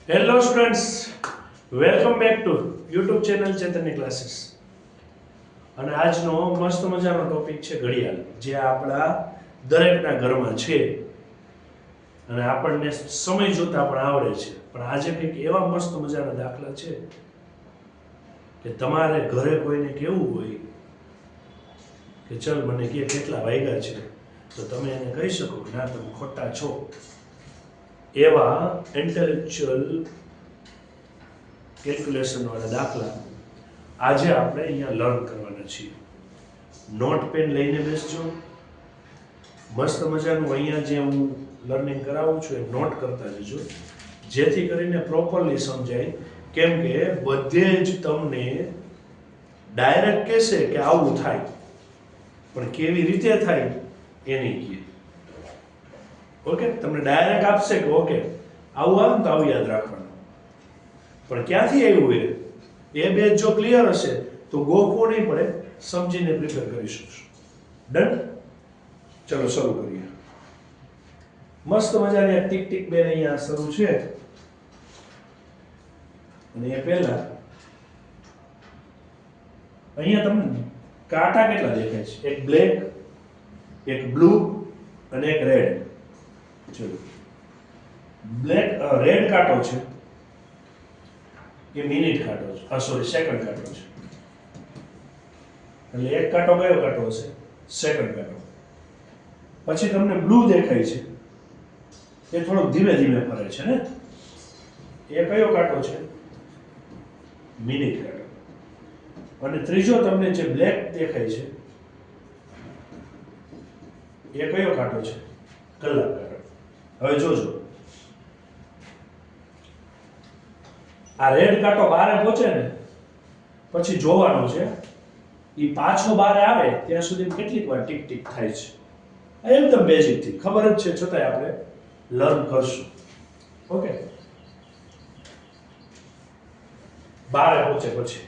Hello students, welcome back to YouTube channel ચેતનની classes. અને આજનો મસ્ત મજાનો ટોપિક છે ઘડિયાળ, જે આપણા દરેકના ઘરમાં છે અને આપણને સમય જોતા પણ આવડે છે. પણ આજે કંઈક એવા મસ્ત મજાના દાખલા છે કે તમારે ઘરે કોઈને કહેવું હોય કે ચલ મને કે કેટલા વાગ્યા છે, તો તમે એને કહી શકો કે ના તમે ખોટા છો. એવા ઇન્ટેલેક્ચ્યુઅલ કેલ્ક્યુલેશન વાળા દાખલા આજે આપણે અહીંયા લર્ન કરવાના છીએ. નોટ પેન લઈને બેસજો. મસ્ત મજાનું અહીંયા જે હું લર્નિંગ કરાવું છું એ નોટ કરતા જજો, જેથી કરીને પ્રોપરલી સમજાય. કેમ કે બધે જ તમને ડાયરેક્ટ કહેશે કે આવું થાય, પણ કેવી રીતે થાય એ નહીં કહે. ઓકે, તમને ડાયરેક્ટ આપશે કે ઓકે આવું આવે ને તો આવું યાદ રાખવાનું, પણ ક્યાંથી આવ્યું એ બે જો ક્લિયર હશે તો ગોખવું નહીં પડે, સમજીને પ્રિપેર કરી શકશો. ડન? ચલો શરૂ કરીએ. મસ્ત મજાની ટીક ટીક બેન અહીંયા શરૂ છે. અને એ પહેલા અહીંયા તમને કાંટા કેટલા દેખાય છે? એક બ્લેક, એક બ્લુ અને એક રેડ. ચલો, બ્લેક રેડ કાંટો છે એ મિનિટ કાંટો છે, સોરી સેકન્ડ કાંટો છે. એટલે એક કાંટો કયો કાંટો હશે? સેકન્ડ કાંટો. પછી તમને બ્લુ દેખાય છે, એ થોડોક ધીમે ધીમે ફરે છે ને, એ કયો કાંટો છે? મિનિટ કાંટો. અને ત્રીજો તમને જે બ્લેક દેખાય છે એ કયો કાંટો છે? કલાક કાંટો. હવે જોજો, આ રેડ કાંટો બારે પહોંચે ને પછી જોવાનો છે એ પાછો બારે આવે ત્યાં સુધી કેટલીક વાર ટીક ટીક થાય છે. એકદમ બેઝિક થી ખબર જ છે, છતાંય આપણે લર્ન કરશું. ઓકે, બારે પહોંચે પછી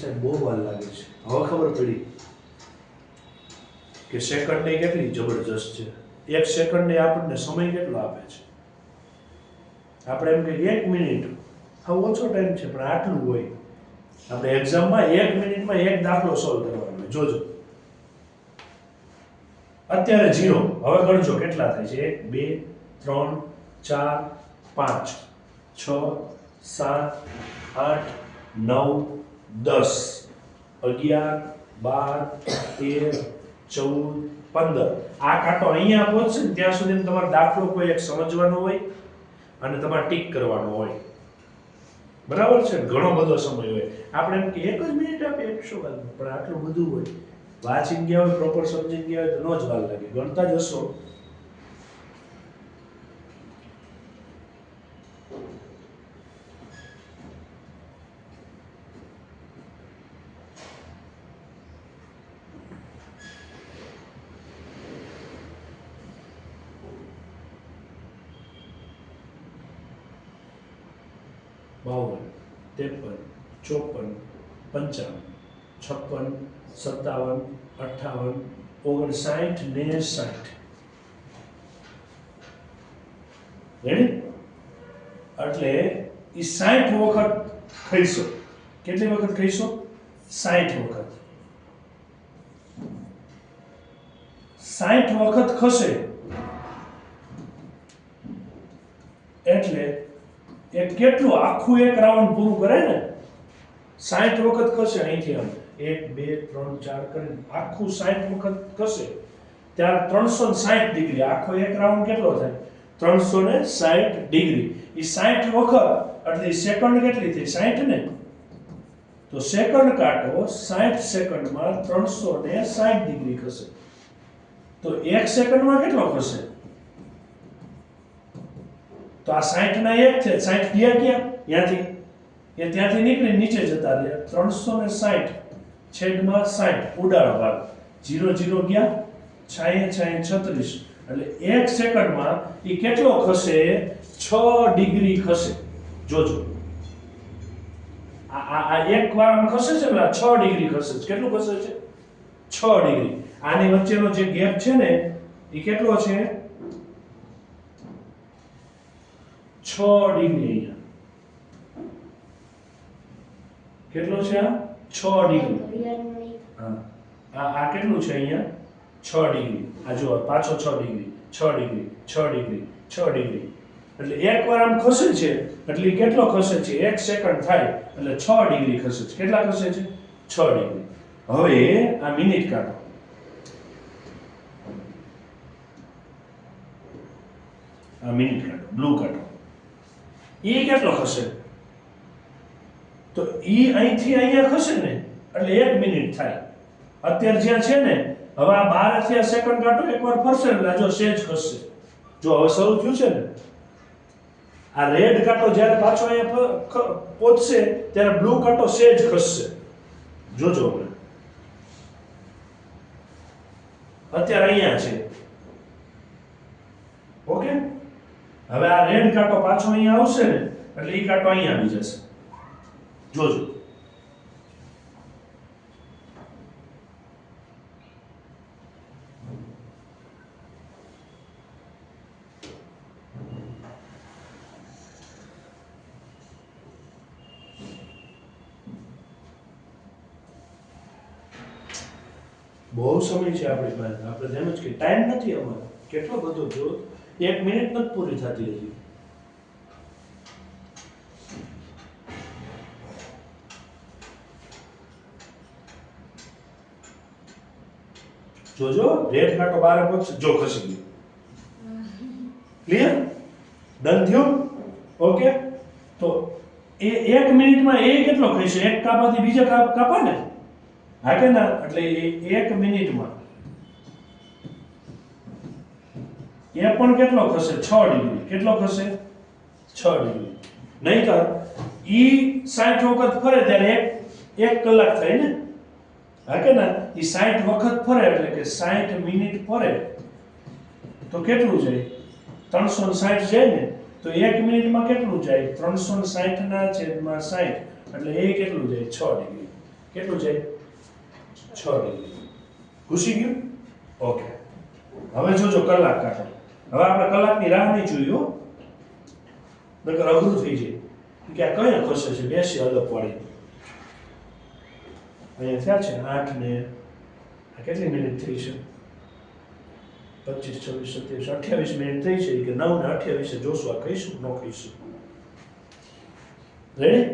સાહેબ બહુ વાર લાગે છે. હવે ખબર પડી કે સેકન્ડ ને કેટલી જબરજસ્ત છે. એક સેકન્ડ ને આપણને સમય કેટલો આપે છે. આપણે એમ કે 1 મિનિટ આ ઓછો ટાઈમ છે, પણ આટલું હોય. આપણે એક્ઝામમાં 1 મિનિટમાં એક દાખલો સોલ્વ કરવાનો હોય. જોજો, અત્યારે 0. હવે ગણજો કેટલા થાય છે. 1 2 3 4 5 6 7 8 9 10 11 12 13 14 15. આ કાંટો અહીંયા પહોંચશે ને ત્યાં સુધી તમારો દાખલો કોઈ એક સમજવાનો હોય અને તમારે ટીક કરવાનો હોય. બરાબર છે? ઘણો બધો સમય હોય. આપણે એમ કે 1 જ મિનિટ આપે 100 વાર, પણ આટલું બધું હોય. વાંચી ગયા હોય, પ્રોપર સમજી ગયા હોય તો નો જ વાર લાગે. ગણતા જ હશો. બાવન, 53, 54, 55, 56, 57, 58, 59 ને 60. રેડી? એટલે ઈ 60 વખત ખાઈશો. કેટલી વખત ખાઈશો? 60 વખત. 60 વખત ખસે એટલે એ કેટલું આખું એક રાઉન્ડ પૂરું કરે ને. 60 વખત ખસે અહીંથી આમ 1 2 3 4 કરીને આખું 60 વખત ખસે ત્યારે 360 ડિગ્રી. આખો એક રાઉન્ડ કેટલો થાય? 360 ડિગ્રી. એ 60 વખત એટલે સેકન્ડ કેટલી થઈ? 60 ને. તો સેકન્ડ કાંટો 60 સેકન્ડમાં 360 ડિગ્રી ખસે. તો 1 સેકન્ડમાં કેટલો ખસે? તો આ 60 ના 1 છે. 60 ગયા ક્યાં? ત્યાંથી. એ ત્યાંથી નીકળી નીચે જતા રહ્યા. 360 છેદમાં 60 ઉડાડો ભાગ. 0 0 ગયા, 6 6 36. એટલે 1 સેકન્ડમાં એ કેટલો ખસે? 6 ડિગ્રી ખસે. જોજો, આ એક વાર આમ ખસે છે ને 6 ડિગ્રી ખસે છે. કેટલું ખસે છે? 6 ડિગ્રી. આની વચ્ચેનો જે ગેપ છે ને એ કેટલો છે? 6 ડિગ્રી. અહીંયા કેટલો છે? આ 6 ડિગ્રી. હા, આ કેટલું છે? અહીંયા 6 ડિગ્રી. આ જો પાછો 6 ડિગ્રી, 6 ડિગ્રી, 6 ડિગ્રી, 6 ડિગ્રી. એટલે એકવાર આમ ખસે છે એટલે ઈ કેટલો ખસે છે? 1 સેકન્ડ થાય એટલે 6 ડિગ્રી ખસે છે. કેટલા ખસે છે? 6 ડિગ્રી. હવે આ મિનિટ કાઢો. આ મિનિટ કાઢો, બ્લુ કાઢો. ઈ કેટલો ખસે? તો ઈ અહીંથી અહીંયા ખસે ને એટલે 1 મિનિટ થાય. અત્યારે જ્યાં છે ને, હવે આ 12 થી આ સેકન્ડ કાઢો, એકવાર ફરશે એટલે જો સેજ ખસશે. જો હવે શરૂ થયું છે ને, આ રેડ કાંટો જ્યારે પાછો અહીંયા પહોંચશે ત્યારે બ્લુ કાંટો સેજ ખસશે. જોજો હવે અત્યારે અહીંયા છે. ઓકે, હવે આ રેડ કાંટો પાછો અહીંયા આવશે ને એટલે ઈ કાંટો અહીંયા આવી જશે. જોજો. બહુ સમય છે આપણી પાસે. આપણે જેમ જ કે ટાઈમ નથી અમારો. કેટલો બધો જો 1 મિનિટ નથી પૂરી થતી હજી. જોજો રેડ કાંટો 12 પક્ષ જો ખસી ગયો. ક્લિયર? ડન થયું? ઓકે, તો એ 1 મિનિટમાં એ કેટલો ખસે? એક કાપાથી બીજા કાપા ને, હા કે ના? એટલે 1 મિનિટમાં એ પણ કેટલો ખસે? 6 ડિગ્રી. કેટલો ખસે? 6 ડિગ્રી. નહીંતર ઈ 60 વખત ફરે ત્યારે 1 કલાક થાય ને, હા કે ના? ઈ 60 વખત ફરે એટલે કે 60 મિનિટ ફરે તો કેટલું જાય? 360 જાય ને. તો 1 મિનિટમાં કેટલું જાય? 360 ના છેદમાં 60 એટલે એ કેટલું જાય? 6 ડિગ્રી. કેટલું જાય? 6 ડિગ્રી. ઘૂસી ગયું? ઓકે. હવે જોજો કલાક કાઢો. હવે આપણે કલાકની રાહ નહીં જોઈ હો, નકર અઘરું થઈ જાય કે આ કયા ખસે છે. બેસી અલગ પાડી. અહીંયા થયા છે 8 ને આ કેટલી મિનિટ થઈ છે? 25, 26, 27, 28 મિનિટ થઈ છે. કે 9 ને 28 જોશું. આ કહીશું ન કહીશું? રેડી?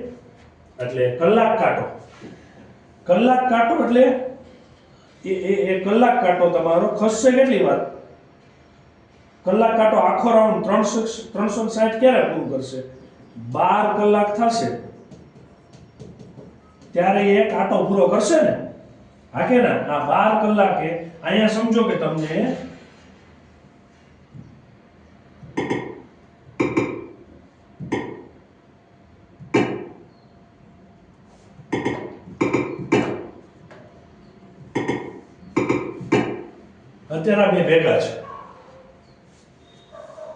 એટલે કલાક કાઢો. કલાક કાઢો એટલે એ કલાક કાંટો તમારો ખસશે કેટલી વાર? કલાક કાંટો આખો રાઉન્ડ 360 ક્યારે પૂરું કરશે? 12 કલાક થશે ત્યારે એ કાંટો પૂરો કરશે ને, હા કે ના? આ 12 કલાકે અહીંયા સમજો કે તમને અત્યારે બે ભેગા છે.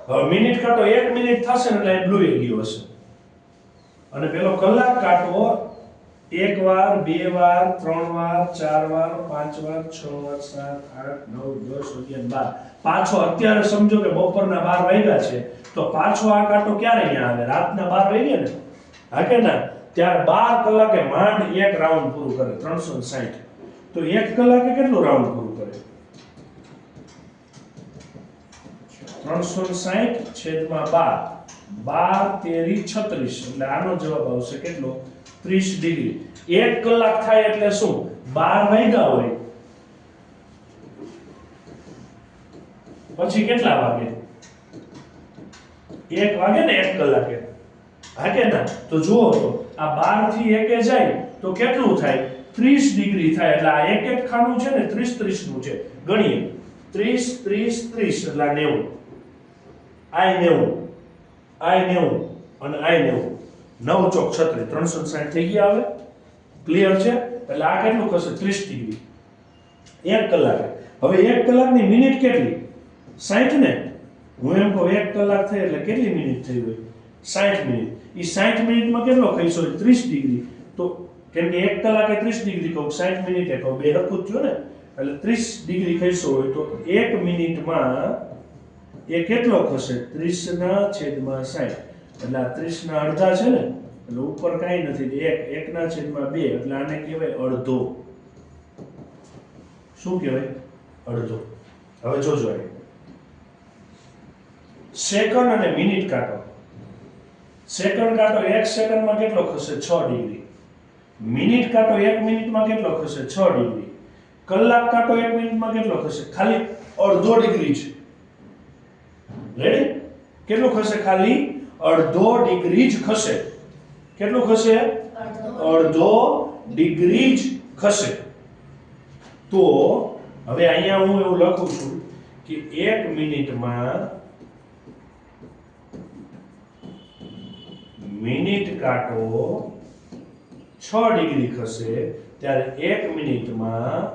હવે મિનિટ કાંટો 1 મિનિટ થશે ને એટલે બ્લુ એ ગયો હશે. અને પેલો કલાક કાંટો 1 વાર, 2 વાર, 3 વાર, 4 વાર, 5 વાર, 6 વાર, 7, 8, 9, 10, 11, 12 પાછો અત્યારે સમજો કે બપોરના 12 વાગ્યા છે તો પાછો આ કાંટો ક્યારે અહીંયા આવે? રાતના 12 વાગ્યા ને, હા કે ના? ત્યારે 12 કલાકે માંડ 1 રાઉન્ડ પૂરું કરે. 360 તો 1 કલાકે કેટલું રાઉન્ડ પૂરું કરે? 360 છેદમાં 12, 12 તેરી 36 એટલે આનો જવાબ આવશે કેટલો? 30 ડિગ્રી. 1 કલાક થાય એટલે શું? 12 વાગ્યા હોય પછી કેટલા વાગે? 1 વાગે ને 1 કલાકે, હા કે ના? તો જુઓ તો આ 12 થી 1 એ જાય તો કેટલું થાય? 30 ડિગ્રી થાય. એટલે આ એક ખાનું છે ને 30 30 નું છે. ગણીએ 30 30 30 એટલે 90. આય 90, આય 90 અને આય 90. 9 ચોક 36, 360 થઈ ગયા. હવે ક્લિયર છે? એટલે આ કેટલું થશે? 30 ડિગ્રી 1 કલાકે. હવે 1 કલાકની મિનિટ કેટલી? 60 ને. હું એમ કહું 1 કલાક થઈ એટલે કેટલી મિનિટ થઈ હોય? 60 મિનિટ. એ 60 મિનિટમાં કેટલો ખસ્યો? 30 ડિગ્રી. તો તો કેમ કે 1 કલાકે 30 ડિગ્રી કહું 60 મિનિટે કહું બે હરખું જ થયું ને એટલે 30 ડિગ્રી ખસ્યો હોય તો 1 મિનિટમાં એ કેટલો ખસે 30/60 એટલે આ 30 ના અડધા છે ને એટલે ઉપર કાંઈ નથી 1/2 એટલે આને કહેવાય અડધો શું કહેવાય અડધો હવે જોજો સેકન્ડ અને મિનિટ કાંટો સેકન્ડ કાંટો 1 સેકન્ડમાં કેટલો ખસે 6 ડિગ્રી મિનિટ કાંટો 1 મિનિટમાં કેટલો ખસે 6 ડિગ્રી કલાક કાંટો 1 મિનિટમાં કેટલો ખસે ખાલી અડધો ડિગ્રી છે રેડી કેટલું ખસે ખાલી અડધો ડિગ્રી જ ખસે કેટલું ખસે અડધો ડિગ્રી જ ખસે તો હવે અહીંયા હું એવું લખું છું કે 1 મિનિટમાં મિનિટ કાંટો 6 ડિગ્રી ખસે ત્યારે 1 મિનિટમાં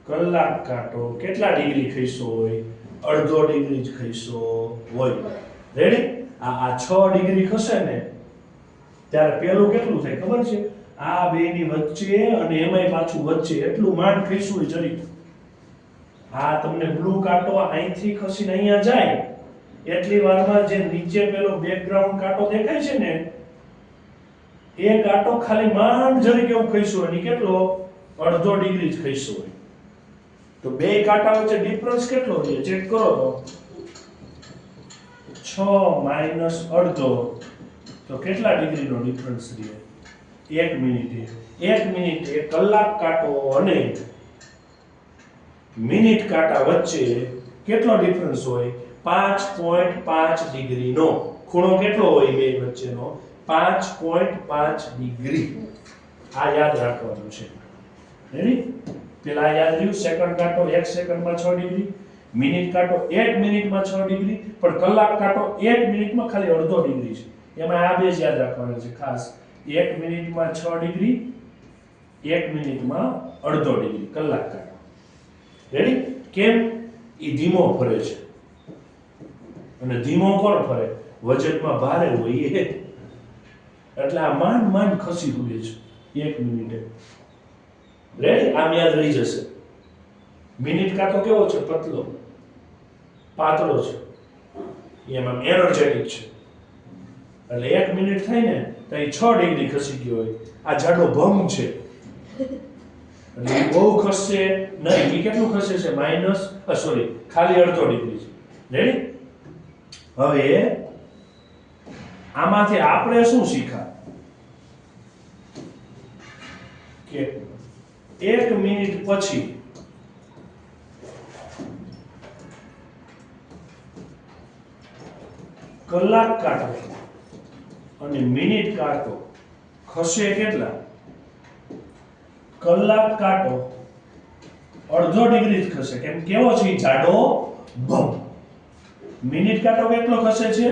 કલાક કાંટો કેટલા ડિગ્રી ખસ્યો હોય અડધો ડિગ્રી જ ખસ્યો હોય રેડી આ 6 ડિગ્રી ખસે ને ત્યારે પેલું કેટલું થાય ખબર છે આ બેની વચ્ચે અને એમાંય પાછું વચ્ચે એટલું માંડ ખસ્યું જરી આ તમને બ્લુ કાંટો અહીંથી ખસીને અહીંયા જાય એટલી વારમાં જે નીચે પેલો બેકગ્રાઉન્ડ કાંટો દેખાય છે ને એ કાંટો ખાલી માંડ જરી કેવું ખસ્યો અને કેટલો અડધો ડિગ્રી જ ખસ્યો હોય તો બે કાંટા વચ્ચે ડિફરન્સ કેટલો છે ચેક કરો તો 6 માઈનસ અડધો તો કેટલા ડિગ્રીનો ડિફરન્સ રહે 1 મિનિટે 1 મિનિટે કલાક કાંટો અને મિનિટ કાંટા વચ્ચે કેટલો ડિફરન્સ હોય 5.5 ડિગ્રીનો ખૂણો કેટલો હોય બે વચ્ચેનો 5.5 ડિગ્રી આ યાદ રાખવાનું છે રેડી પેલા યાદ રહ્યું સેકન્ડ કાંટો 1 સેકન્ડમાં 6 ડિગ્રી મિનિટ કાંટો 1 મિનિટમાં 6 ડિગ્રી પણ કલાક કાંટો 1 મિનિટમાં ખાલી અડધો ડિગ્રી છે એમાં આ બે જ યાદ રાખવાના છે ખાસ 1 મિનિટમાં 6 ડિગ્રી 1 મિનિટમાં અડધો ડિગ્રી કલાક કાંટો રેડી કેમ ઈ ધીમો ફરે છે અને ધીમો કોણ ફરે વજનમાં ભારે હોય એ એટલે આ માંડ ખસી ઉડે છે 1 મિનિટે રેડી આમ યાદ રહી જશે મિનિટ કાંટો કેવો છે પતલો પાતળો છે એમાં એનર્જેટિક છે એટલે 1 મિનિટ થાય ને તો એ 6 ડિગ્રી ખસી ગયો હોય આ જાડો ભંગ છે એટલે એ બહુ ખસશે નહીં એ કેટલું ખસે છે ખાલી અડધો ડિગ્રી છે રેડી હવે આમાંથી આપણે શું શીખા કે 1 મિનિટ પછી કલાક કાંટો અને મિનિટ કાંટો ખસે કેટલા કલાક કાંટો અડધો ડિગ્રી જ ખસે કેમ કેવો છે જાડો ભમ મિનિટ કાંટો કેટલો ખસે છે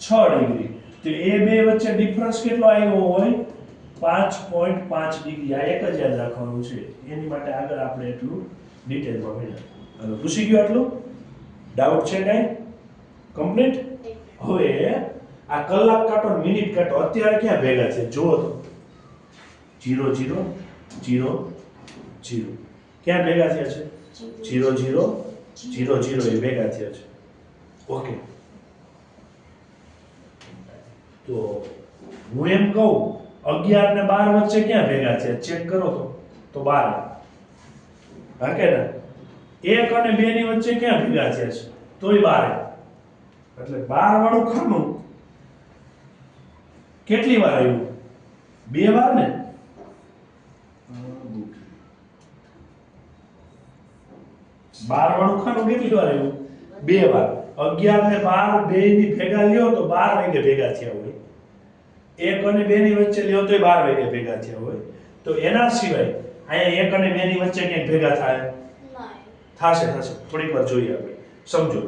6 ડિગ્રી તો એ બે વચ્ચે ડિફરન્સ કેટલો આવ્યો હોય 5.5 ડિગ્રી આ એક જ યાદ રાખવાનું છે એની માટે આગળ આપણે એટલું ડિટેલમાં ભણ્યા હવે પૂછી ગયો આટલું ડાઉટ છે કાંઈ કમ્પ્લીટ હવે આ કલાક કાંટો મિનિટ કાંટો અત્યારે ક્યાં ભેગા છે જુઓ તો 0 0 0 0 ક્યાં ભેગા થયા છે 0 0 0 0 એ ભેગા થયા છે ઓકે તો હું એમ કહું 11 ને 12 વચ્ચે ક્યાં ભેગા થયા ચેક કરો તો 12 હા કે ના 1 અને 2 ની વચ્ચે ક્યાં ભેગા થયા છે તોય 12 એટલે 12 વાળું ખાનું કેટલી વાર આવ્યું 2 વાર ને 12 વાળું ખાનું કેટલી વાર આવ્યું 2 વાર 11 ને 12 બે ની ભેગા લ્યો તો 12 વાગે ભેગા થયા હોય 1 અને 2 ની વચ્ચે લ્યો તો 12 વાગે ભેગા થયા હોય તો એના સિવાય અહીંયા 1 અને 2 ની વચ્ચે ક્યાંક ભેગા થાય થશે થોડીક વાર જોઈએ આપણે સમજો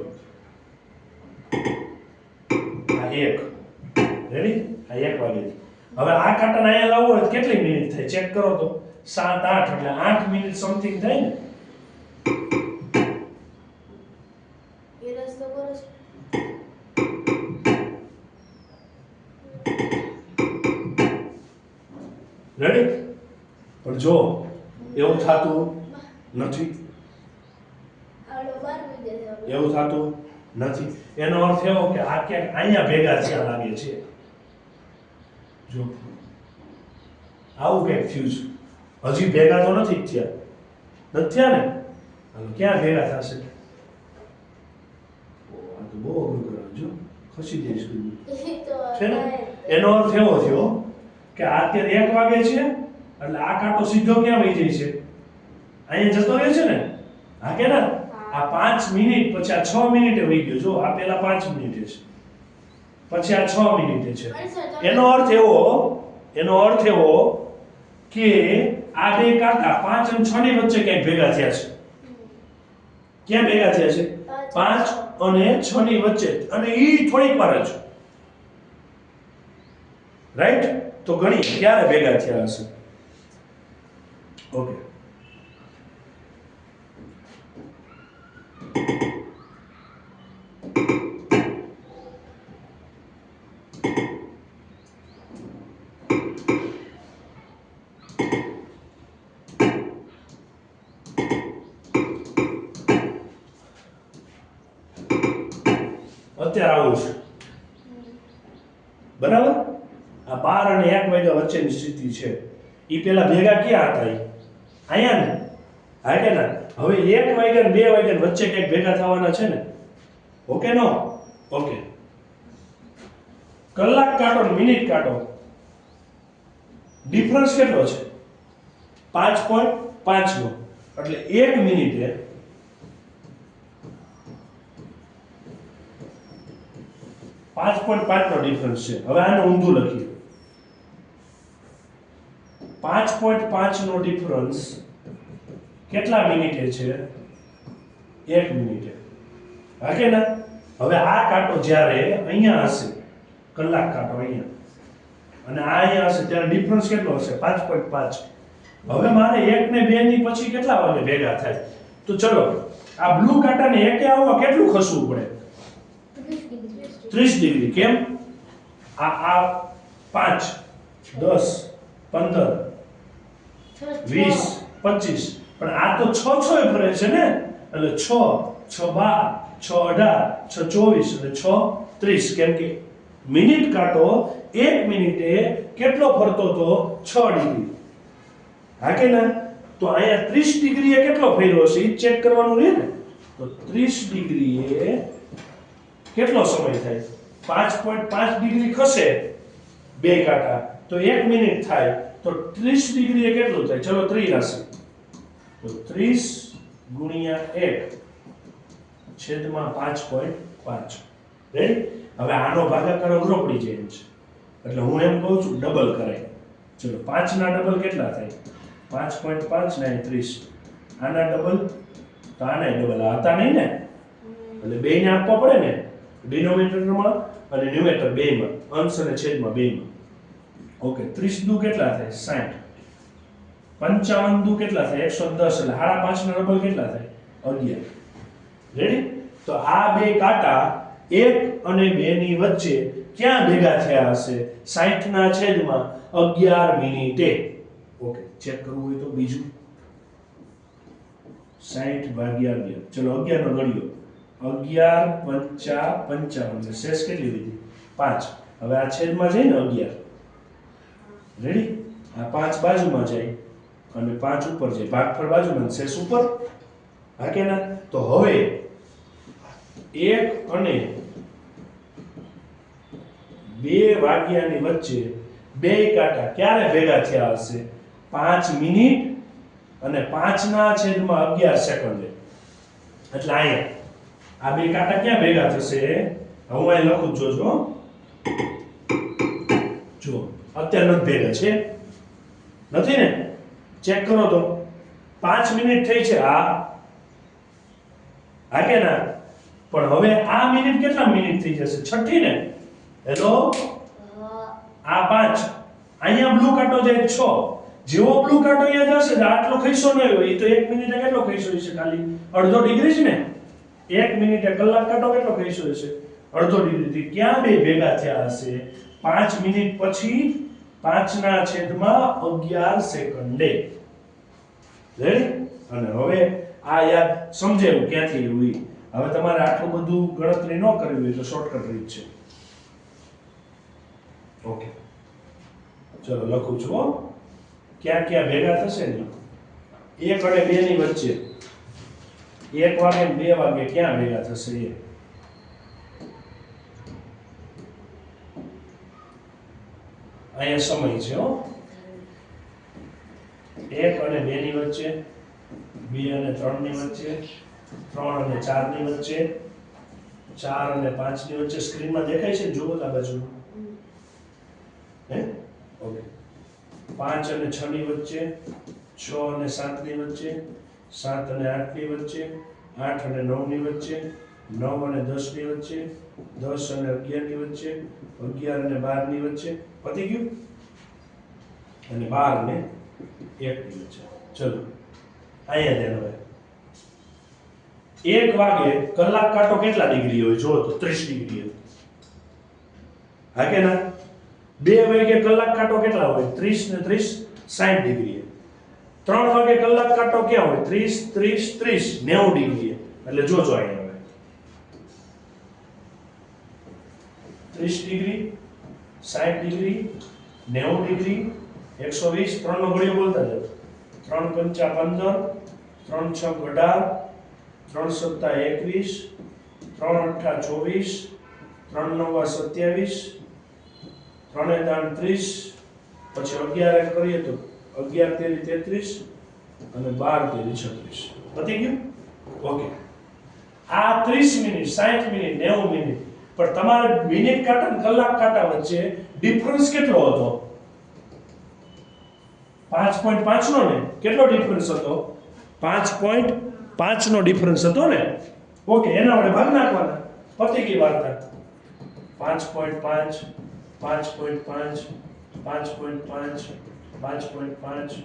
આ 1 રેડી આ 1 વાગે હવે આ કાંટાને અહીંયા લાવવો હોય તો કેટલી મિનિટ થાય ચેક કરો તો 7 8 એટલે 8 મિનિટ સમથિંગ થાય ને રેડી? પણ જો એવું થતું નથી, એવું થતું નથી. એનો અર્થ એવો કે આ ક્યાંક અહીંયા ભેગા થયા લાગે છે. જો આવું કંઈક થયું છે. હજી ભેગા તો નથી થયા, નથી થયા ને? હાલો ક્યાં ભેગા થશે? આ તો બહુ અઘરું કરાવ્યું. જો ખસી જઈશ છે ને? એનો અર્થ એવો થયો કે આ અત્યારે 1 વાગે છે એટલે આ કાંટો સીધો ક્યાં વહી જાય છે? અહીંયા જતો રહે છે ને? હા કે ના? આ 5 મિનિટ પછી આ 6 મિનિટે વહી ગયો. જો આ પેલા 5 મિનિટે છે, પછી આ 6 મિનિટે છે. એનો અર્થ એવો કે આ બે કાંટા 5 અને 6 ની વચ્ચે ક્યાંક ભેગા થયા છે. ક્યાં ભેગા થયા છે? 5 અને 6 ની વચ્ચે. અને ઈ થોડીક વાર જ, રાઈટ? તો ગણી ક્યારે ભેગા થયા હશે? ઓકે, અત્યારે આવું છે બરાબર. આ 12 અને 1 વાગ્યા વચ્ચેની સ્થિતિ છે. ઈ પેલા ભેગા ક્યાં હતા? અહીંયા ને? હા કે ના? હવે 1 વાગ્યા અને 2 વાગ્યા વચ્ચે કંઈક ભેગા થવાના છે ને? Okay no? ઓકે. કલાક કાંટો અને મિનિટ કાંટો ડિફરન્સ કેટલો છે? 5.5 નો. એટલે 1 મિનિટે 5.5 નો ડિફરન્સ છે. હવે આને ઊંધું લખીએ. 5.5 નો ડિફરન્સ કેટલા મિનિટે છે? 1 મિનિટે. હા કે ના? હવે આ કાંટો જ્યારે અહીંયા હશે, કલાક કાંટો અહીંયા, અને આ અહીંયા હશે, ત્યારે ડિફરન્સ કેટલો હશે? 5.5. હવે મારે 1 ને 2 ની પછી કેટલા વાગે ભેગા થાય? તો ચલો આ બ્લુ કાંટાને એકે આવવા કેટલું ખસવું પડે? 30 ડિગ્રી. કેમ? આ 5 10 15 20 25, પણ આ તો 6 6 ફરે છે ને? એટલે 6 6 12 6 18 6 24 એટલે 6 30. કેમ કે મિનિટ કાંટો 1 મિનિટે કેટલો ફરતો તો? 6 ડિગ્રી. હા કે ના? તો અહીંયા 30 ડિગ્રીએ કેટલો ફેરવો છે એ ચેક કરવાનું રહે ને? તો 30 ડિગ્રીએ કેટલો સમય થાય? 5.5 ડિગ્રી ખસે બે કાંટા તો 1 મિનિટ થાય. તો 30 ડિગ્રીએ કેટલું થાય? ચલો 3 રાશિ. તો 30 ગુણ્યા 1 છેદમાં 5.5. રેડી? હવે આનો ભાગાકાર અઘરો પડી જાય એમ છે, એટલે હું એમ કહું છું ડબલ કરાય. ચલો 5 ના ડબલ કેટલા થાય? 5.5 ને 30. આના ડબલ તો આના ડબલ. આ હતા નહીં ને? એટલે બેયને આપવા પડે ને, ડિનોમિનેટરમાં અને ન્યુમેરેટર બેયમાં, અંશ અને છેદમાં બેયમાં. ઓકે, 30 દુ કેટલા થાય? 60. 55 દુ કેટલા થાય? 110. એટલે 5.5 ના ડબલ કેટલા થાય? 11. રેડી? તો આ બે કાંટા 1 અને 2 ની વચ્ચે ક્યાં ભેગા થયા હશે? 60 ના છેદમાં 11 મિનિટે. ઓકે, ચેક કરવું હોય તો બીજું 60 ભાગ્યા 11. ચલો 11 નો ગણ્યો. 11 5 55 એટલે શેષ કેટલી લીધી? 5. હવે આ છેદમાં જાય ને 11. રેડી? આ 5 બાજુમાં જાય અને 5 ઉપર જાય. ભાગફળ બાજુમાં, શેષ ઉપર. હા કે ના? તો હવે 1 અને 2 વાગ્યાની વચ્ચે બે કાંટા ક્યારે ભેગા થયા હશે? 5 મિનિટ અને 5 ના છેદમાં 11 સેકન્ડે. એટલે અહીંયા આ બે કાંટા ક્યાં ભેગા થશે? હું અહીં લખું છું, જોજો. જો અત્યારે નથી ભેગા છે, નથી ને? ચેક કરો તો 5 મિનિટ થઈ છે. હા કે ના? પણ હવે આ મિનિટ કેટલા મિનિટ થઈ જશે? 6 ને? હેલો, આ 5 અહીંયા બ્લુ કાંટો જાય 6. જેવો બ્લુ કાંટો અહીંયા જશે તો આટલો ખઈસો ન હોય. એ તો 1 મિનિટે કેટલો ખઈસો હશે? ખાલી અડધો ડિગ્રી જ ને? 1 મિનિટે કલાક કાંટો કેટલો ખઈસો હશે? અડધો ડિગ્રી. ક્યાં બે ભેગા થયા હશે? 5 મિનિટ પછી 5/11 સેકન્ડે. રેડી? અને હવે આ યાદ સમજાયું ક્યાંથી હોય. હવે તમારે આટલું બધું ગણતરી ન કરવી હોય તો શોર્ટકટ રીત છે. ઓકે, ચલો લખું છું હો. ક્યાં ક્યાં ભેગા થશે ને 1 અને 2 ની વચ્ચે 1 વાગે ને 2 વાગે ક્યાં ભેગા થશે એ. અહીંયા સમય છે હો. 1 અને 2 ની વચ્ચે, 2 અને 3 ની વચ્ચે, 3 અને 4 ની વચ્ચે, 4 અને 5 ની વચ્ચે. સ્ક્રીનમાં દેખાય છે? જુઓ આ બાજુ. હે? ઓકે. 5 અને 6 ની વચ્ચે, 6 અને 7 ની વચ્ચે, 7 અને 8 ની વચ્ચે, 8 અને 9 ની વચ્ચે, 9 અને 10 ની વચ્ચે, 10 અને 11 ની વચ્ચે, 11 અને 12 ની વચ્ચે. પતી ગયું? અને 12 ને 1 ની વચ્ચે. ચલો અહીંયા ધ્યાન હવે. 1 વાગે કલાક કાંટો કેટલા ડિગ્રી હોય? જો તો 30 ડિગ્રી હોય. હા કે ના? 2 વાગે કલાક કાંટો કેટલા હોય? 30 ને 30 60 ડિગ્રી. 3 વાગે કલાક કાંટો ક્યાં હોય? 30 30 30 90 ડિગ્રી. એટલે જોજો અહીંયા હવે 30 ડિગ્રી, 60 ડિગ્રી, 90 ડિગ્રી, 120. 3 નો ઘડિયો બોલતા જાઓ. 3 પંચા 15, 3 છ 18, 3 સત્તા 21, 3 અઠ્ઠા 24, 3 નવા 27, 3 દાન 30, પછી 11 કરીએ તો 11 તેરી 33 અને 12 તેરી 36. પતી ગયું? ઓકે. આ 30 મિનિટ, 60 મિનિટ, 90 મિનિટ. પણ તમારે મિનિટ કાંટા અને કલાક કાંટા વચ્ચે ડિફરન્સ કેટલો હતો? 5.5 નો ને? કેટલો ડિફરન્સ હતો? 5.5 નો ડિફરન્સ હતો ને? ઓકે, એના વડે ભાગ નાખવાના. પતી ગઈ વાર્તા. 5.5 5.5 5.5 5.5.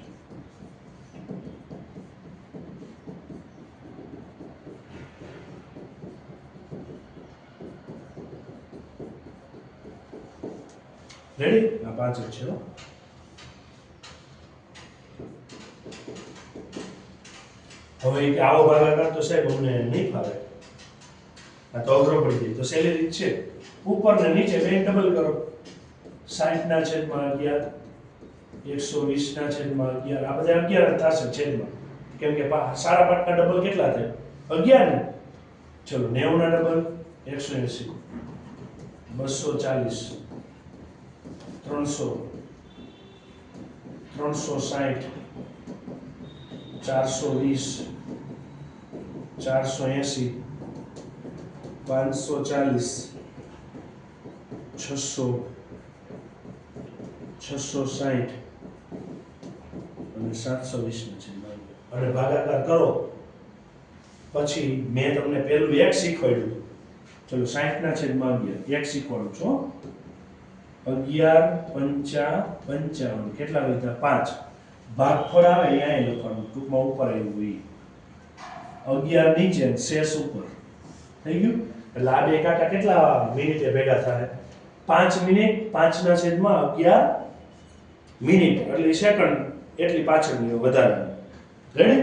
રેડી? આ 5 જ છે હો. હવે કે આવો ભાગાકાર તો સાહેબ અમને નહીં ફાવે, આ તો અઘરો પડી જાય. તો સહેલી રીત છે, ઉપર ને નીચે બે ડબલ કરો. 60/11, 120/11. આ બધા 11 જ થશે છેદમાં, કેમ કે 5.5 ના ડબલ કેટલા થાય? 11 ને. ચલો 90 ના ડબલ 180, 240, 300, 360, 420, 480, 540, 600, 660 અને 720 છે. અને ભાગાકાર કરો. પછી મેં તમને પહેલું 1 શીખવાડ્યું. ચલો 60/11 1 શીખવાડું છું. 11 પંચા 55. કેટલા વધ્યા? 5. ભાગફળ આવે અહીંયા લખવાનું, ટૂંકમાં ઉપર આવ્યું હોય. 11 નીચે, શેષ ઉપર. થઈ ગયું? એટલે આ બે કાંટા કેટલા મિનિટે ભેગા થાય? 5 મિનિટ. 5/11 મિનિટ એટલે સેકન્ડ એટલી પાછળની વધારાની. રેડી?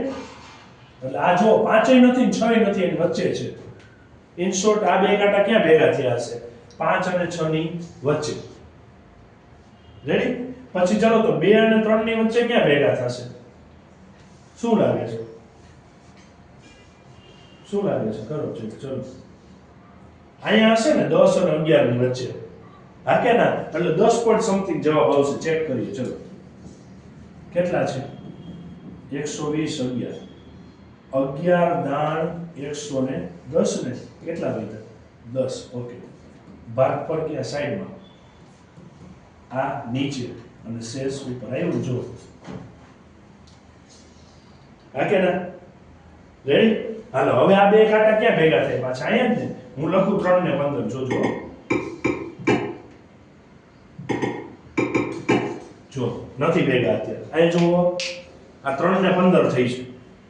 એટલે આ જો 5 નથી 6 નથી, એની વચ્ચે છે. ઇન શોર્ટ આ બે કાંટા ક્યાં ભેગા થયા હશે? 5 અને 6 ની વચ્ચે. રેડી? પછી ચલો તો 2 અને 3 ની વચ્ચે ક્યાં ભેગા થશે? શું લાગે છે? શું લાગે છે? કરો ચલો. અહીંયા હશે ને 10 અને 11 ની વચ્ચે. હા કે ના? એટલે 10 પોઈન્ટ સમથિંગ જવાબ આવશે. ચેક કરીએ. ચલો કેટલા છે? 120 11 દાણ 110 ને કેટલા વધ્યા? 10. ઓકે. ભાગફળ ક્યાં? સાઈડમાં. આ નીચે અને શેષ ઉપર આવ્યું. જો હા કે ના? રેડી? હાલો હવે આ બે કાંટા ક્યાં ભેગા થાય? પાછા અહીંયા જ ને. હું લખું 3 ને 15. જોજો જો નથી ભેગા અત્યારે. અહીં જુઓ આ 3 ને 15 થઈ છે.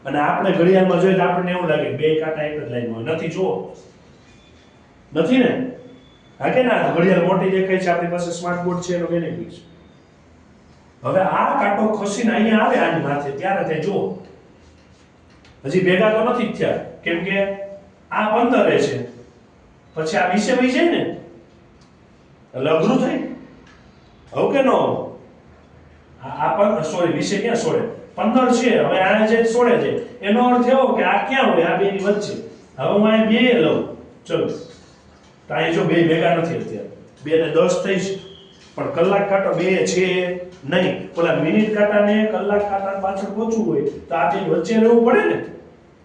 અને આપણે ઘડિયાળમાં જોઈએ તો આપણને એવું લાગે બે કાંટા એક જ લાઈનમાં હોય. નથી. જુઓ નથી ને? હા કે ના? ઘડિયાળ મોટી દેખાય છે. આપણી પાસે સ્માર્ટ બોર્ડ છે, એનો બેનિફિટ છે. હવે આ કાંટો ખસીને અહીંયા આવે આની માથે ત્યારે તે જુઓ હજી ભેગા તો નથી જ થયા કેમ કે આ 15 છે પછી આ 20 વહી જાય ને એટલે અઘરું થાય હવે કે નો આ પણ સોરી 20 ક્યાં છોડે 15 છે હવે આ જે છોડે છે એનો અર્થ એવો કે આ ક્યાં હોય આ બેની વચ્ચે હવે હું અહીં બે લઉં ચલો તો અહીં જો બે ભેગા નથી અત્યારે 2 ને 10 થઈ છે પણ કલાક કાંટો 2 છે નહીં ઓલા મિનિટ કાંટાને કલાક કાંટા પાછળ પહોંચવું હોય તો આ બે વચ્ચે રહેવું પડે ને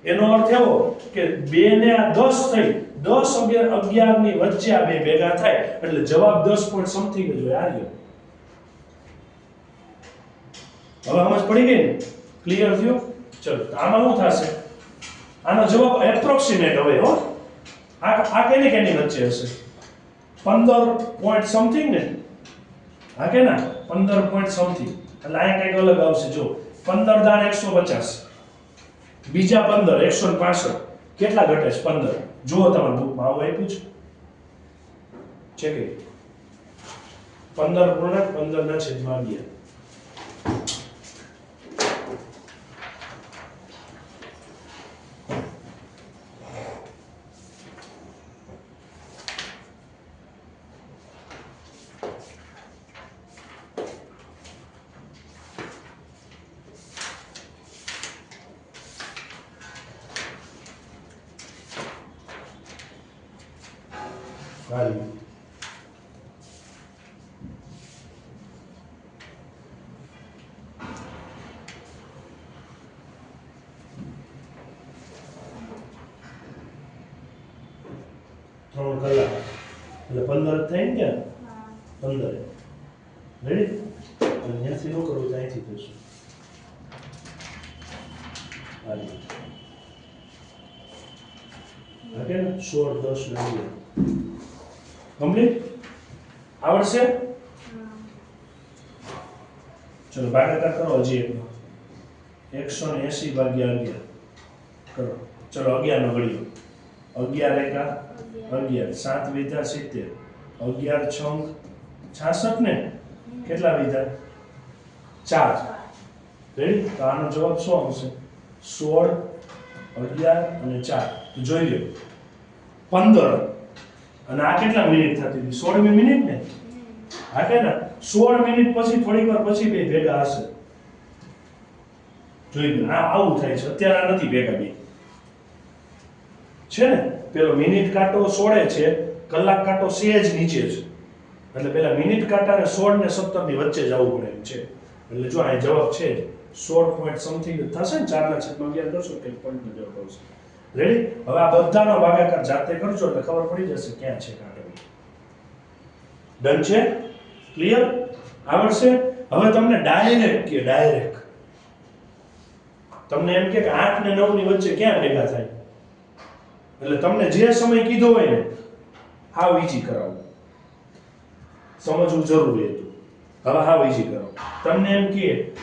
એનો અર્થ એવો કે 2 ને આ 10 થઈ 10 11 ની વચ્ચે આ બે ભેગા થાય એટલે જવાબ 10 પોઈન્ટ સમથિંગ જ હોય આ રહ્યો હવે સમજ પડી ગઈ ને ક્લિયર થયો ચલો આમાં શું થશે આનો જવાબ એપ્રોક્સિમેટ હવે હો આ કેની વચ્ચે હશે 15 પોઈન્ટ સમથિંગ ને હા કે ના 15 પોઈન્ટ સમથિંગ એટલે અહીંયા કંઈક અલગ આવશે જો 15 દાણ 150 બીજા 15 165 કેટલા ઘટે છે 15 જુઓ તમારા બુકમાં આવું આપ્યું છે કે 15 પૂર્ણાંક 15 ના છેદમાં 11 value ત્રણ કલાક એટલે 15 થાય ને ક્યાં 15 રેડી અહીંયાથી નો કરું ત્યાંથી થશે value ઓકે ને 16 10 ને કમ્પ્લીટ આવડશે ચલો ભાગાકાર કરો હજી એકનો 180 ભાગ્યા 11 કરો ચલો 11 નો ઘડિયો 11 એકા 11 7 વિધા 70 11 છંગ 66 ને કેટલા વિધા 4 રેડી તો આનો જવાબ શું આવશે 16 11 અને 4 તો જોઈ લો 15 અને આ કેટલા મિનિટ થતી હતી 16મી મિનિટ ને હા કે ના 16 મિનિટ પછી થોડીક વાર પછી બે ભેગા હશે જોઈ લો આ આવું થાય છે અત્યારે આ નથી ભેગા બે છે ને પેલો મિનિટ કાંટો 16 છે કલાક કાંટો સેજ નીચે છે એટલે પેલા મિનિટ કાંટા ને 16 ને 17 ની વચ્ચે જ આવવું પડે એમ છે એટલે જો આ જવાબ છે 16 પોઈન્ટ સમથિંગ થશે ને 4 ના છેદમાં 11 કરશો કે પોઈન્ટ નો જવાબ આવશે રેડી હવે આ બધાનો ભાગાકાર જાતે કરજો એટલે ખબર પડી જશે ક્યાં છે કાંટો ડન છે ક્લિયર આવડશે હવે તમને ડાયરેક્ટ તમને એમ કે 8 ને 9 ની વચ્ચે ક્યાં ભેગા થાય એટલે તમને જે સમય કીધો હોય ને હાવ ઈઝી કરાવો સમજવું જરૂરી હતું હવે હાવ ઈઝી કરાવો તમને એમ કે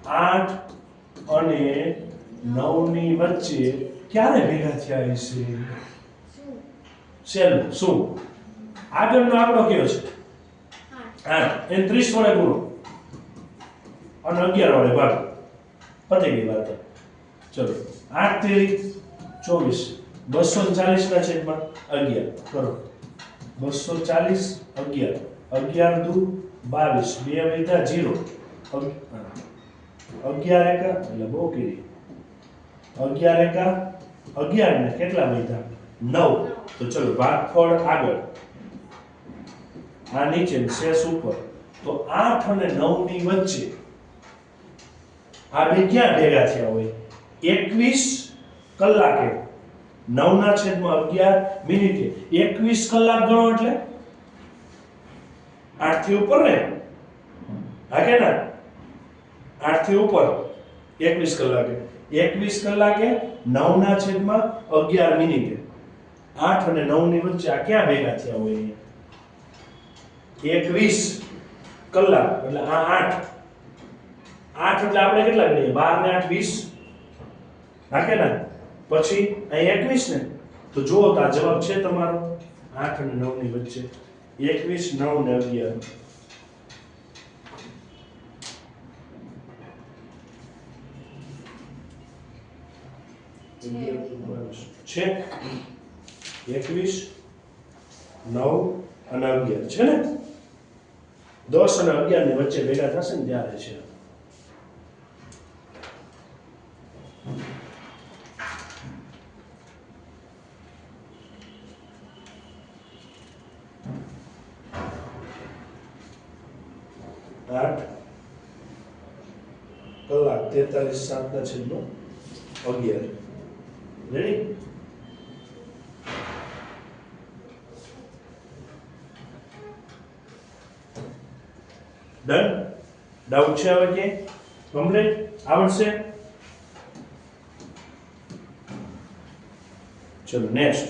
8 અને 9 ની વચ્ચે ક્યારે ભેગા થયા હશે સેલ શું આગળનો આંકડો કયો છે 8 એને 30 વડે પૂરો અને 11 વડે ભાગ પતી ગઈ વાત ચલો 8 તેરી 24 240 ના છેદમાં 11 કરો 240 11 11 દુ 22 બે વૈધા 0 11 એકા એટલે બહુ કીધી 11 એકા 11 ને કેટલા વૈધા 9 તો ચલો ભાગફળ આગળ આ નીચે શેષ ઉપર તો 8 અને 9 ની વચ્ચે આ બે ક્યાં ભેગા થયા હોય 21 કલાકે 9 ના છેદમાં 11 મિનિટે 21 કલાક ગણો એટલે 8 થી ઉપર ને હા કે ના 8 થી ઉપર 21 કલાકે 21 કલાકે 9 ના છેદમાં 11 મિનિટે 8 અને 9 ની વચ્ચે આ ક્યાં ભેગા થયા હોય 21 કલાક એટલે આ 8 એટલે આપણે કેટલા ગણીએ 12 ને 8 20 હા કે ના પછી અહીં 21 ને તો જુઓ તો આ જવાબ છે તમારો 8 અને 9 ની વચ્ચે 21 9 ને 11 છે 21 9 અને 11 છે ને 10 અને 11 ની વચ્ચે ભેગા થશે ને ત્યારે છે કલાક 43 7 ના છેદનો 11 રેડી ડન ડાઉટ છે હવે કે કમ્પ્લીટ આવડશે ચલો નેક્સ્ટ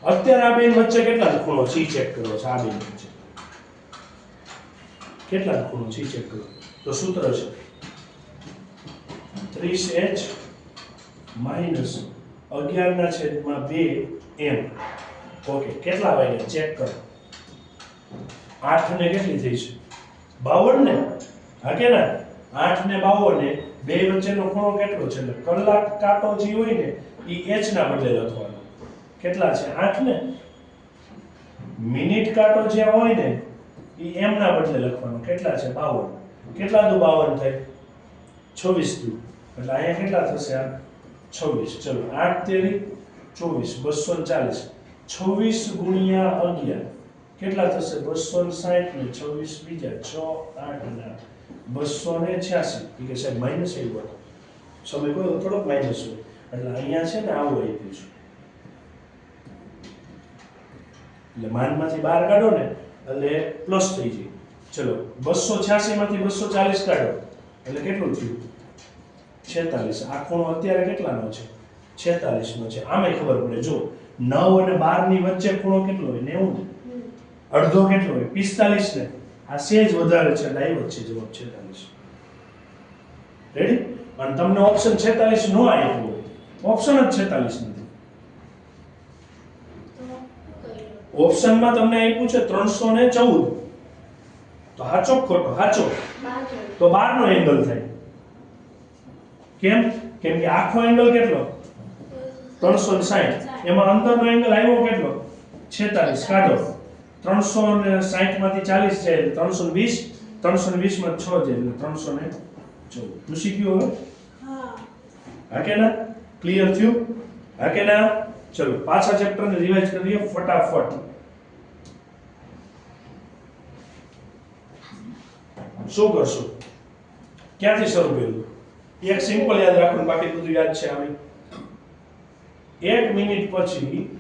અત્યારે આ બેન વચ્ચે કેટલા ખૂણો છે ચેક કરો છો આ બેન વચ્ચે કેટલા ખૂણો છે ચેક કરો તો સૂત્ર છે 30h માઈનસ 11/2m ઓકે કેટલા વાગ્યા ચેક કરો 8 ને કેટલી થઈ છે 52 ને હા કે ના 8 ને 52 ને બે વચ્ચેનો ખૂણો કેટલો છે એટલે કલાક કાંટો જે હોય ને એ h ના બદલે લખવાનો કેટલા છે 8 ને મિનિટ કાંટો જે હોય ને એ m ના બદલે લખવાનો કેટલા છે 52 કેટલા દુ 52 થાય 26 દુ એટલે અહીંયા કેટલા થશે આ 26 ચલો 8 તેરી 24 240 26 ગુણ્યા 11 કેટલા થશે 260 ને 26 બીજા 6 8 ના 286 કે સાહેબ માઈનસ આવ્યો સમય કોઈ થોડોક માઈનસ હોય એટલે અહીંયા છે ને આવું આવી ગયું છે એટલે માનમાંથી બહાર કાઢો ને એટલે પ્લસ થઈ જાય ચલો 286 માંથી 240 કાઢો એટલે કેટલું થયું 46 આ ખૂણો અત્યારે કેટલાનો છે 46 નો છે આમે ખબર પડે જો 9 અને 12 ની વચ્ચે ખૂણો કેટલો હોય 90 અડધો કેટલો હોય 45 ને આ સેજ વધારે છે એટલે આવ્યો છે જવાબ 46 રેડી અને તમને ઓપ્શન 46 નો આવ્યો હોય ઓપ્શન જ 46 નથી ઓપ્શનમાં તમને આપ્યું છે 314 તો સાચો ખોટો સાચો તો 12 નો એંગલ થાય કેમ કેમ કે આખો એંગલ કેટલો 360 એમાં અંદરનો એંગલ આવ્યો કેટલો 46 કાઢો 360 માંથી 40 જાય એટલે 320 320 માં 6 જાય એટલે 314 પૂછી ગયો હવે હા કે ના ક્લિયર થયું હા કે ના ચલો પાછા ચેપ્ટર ને રિવાઇઝ કરીએ ફટાફટ શું કરશો ક્યાંથી શરૂ કર્યું એક સિમ્પલ યાદ રાખવાનું બાકી બધું યાદ છે આવી 1 મિનિટ પછી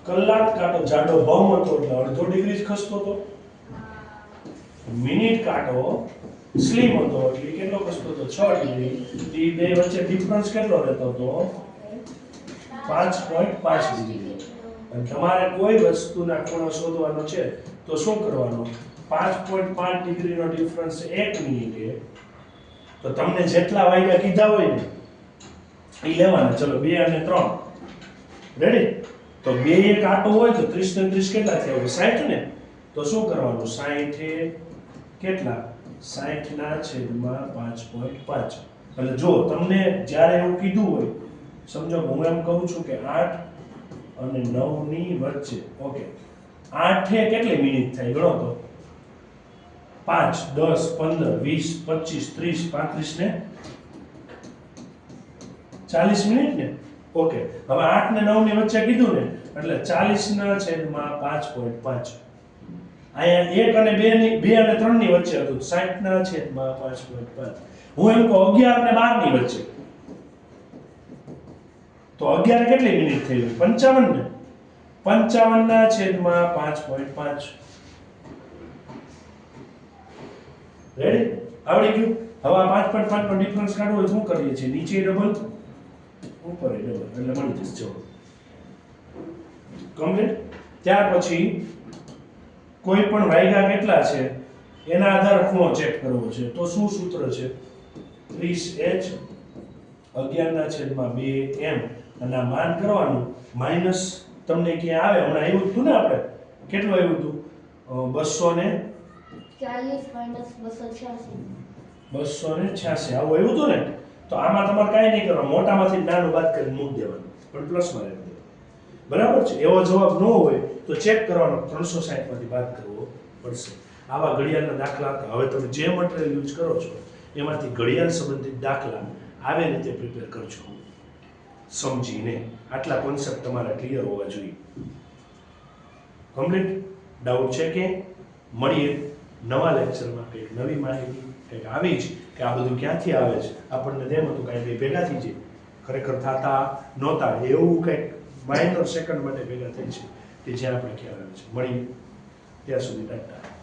કલાક કાંટો જાડો બમ હતો એટલે અડધો ડિગ્રી જ ખસતો હતો મિનિટ કાંટો સ્લિમ હતો એટલે કેટલો ખસતો હતો 6 ડિગ્રી એ બે વચ્ચે ડિફરન્સ કેટલો રહેતો હતો 5.5 ડિગ્રી અને તમારે કોઈ વસ્તુના ખૂણો શોધવાનો છે તો શું કરવાનું 5.5 ડિગ્રીનો ડિફરન્સ 1 મિનિટે તો તમને જેટલા વાગ્યા કીધા હોય ને એ લેવાના ચલો 2 અને 3 રેડી તો બે એક કાંટો હોય તો 30 ને 30 કેટલા થયા હોય 60 ને તો શું કરવાનું 60 એ કેટલા 60 ના છેદમાં 5.5 એટલે જો તમને જ્યારે એવું કીધું હોય સમજો હું એમ કહું છું કે 8 અને 9 ની વચ્ચે ઓકે 8 એ કેટલી મિનિટ થાય ગણો તો 5 10 15 20 25 30 35 ને 40 મિનિટ ને ઓકે હવે 8 ને 9 ની વચ્ચે કીધું ને એટલે 40 ના છેદમાં 5.5 અહીંયા 1 અને 2 ની 2 અને 3 ની વચ્ચે હતું 60 ના છેદમાં 5.5 હું એમ કહું 11 અને 12 ની વચ્ચે તો 11 કેટલી મિનિટ થઈ 55 ને 55 ના છેદમાં 5.5 રેડી આવડી ગયું હવે આ 5.5 નો ડિફરન્સ કાઢવો હોય શું કરીએ છીએ નીચે ડબલ ઉપર ડબલ એટલે મળી જશે જવાબ કમ્પ્લીટ ત્યાર પછી કોઈ પણ વાયગા કેટલા છે એના આધારે ખૂણો ચેક કરવો છે તો શું સૂત્ર છે 30h 11/2m અને આ માન કરવાનું માઈનસ તમને ક્યાં આવે હમણાં આવ્યું હતું ને આપણે કેટલું આવ્યું હતું 200 ને 40 માઇનસ 286. 286 આવું આવ્યું હતું ને, તો આમાં તમારે કાંઈ નહીં કરવાનું, મોટામાંથી નાનું બાદ કરીને મૂકી દેવાનું, પણ પ્લસમાં રહેવું દેવાનું. બરાબર છે? એવો જવાબ ન હોય તો ચેક કરવાનો, 360 માંથી બાદ કરવો પડશે. આવા ઘડિયાળના દાખલા હતા. હવે તમે જે મટીરિયલ યુઝ કરો છો એમાંથી ઘડિયાળ સંબંધિત દાખલા આવી રીતે પ્રિપેર કરજો, સમજીને. આટલા કોન્સેપ્ટ તમારા ક્લિયર હોવા જોઈએ. કમ્પ્લીટ? ડાઉટ છે કે? મળીએ નવા લેક્ચરમાં કંઈક નવી માહિતી કંઈક આવી જ કે આ બધું ક્યાંથી આવે છે. આપણને તેમ હતું કાંઈ બે ભેગા થઈ જાય, ખરેખર થતા નહોતા, એવું કંઈક માઇનર સેકન્ડ માટે ભેગા થઈ છે કે જ્યાં આપણે ખ્યાલ આવે છે. મળીએ ત્યાં સુધી ટાટા.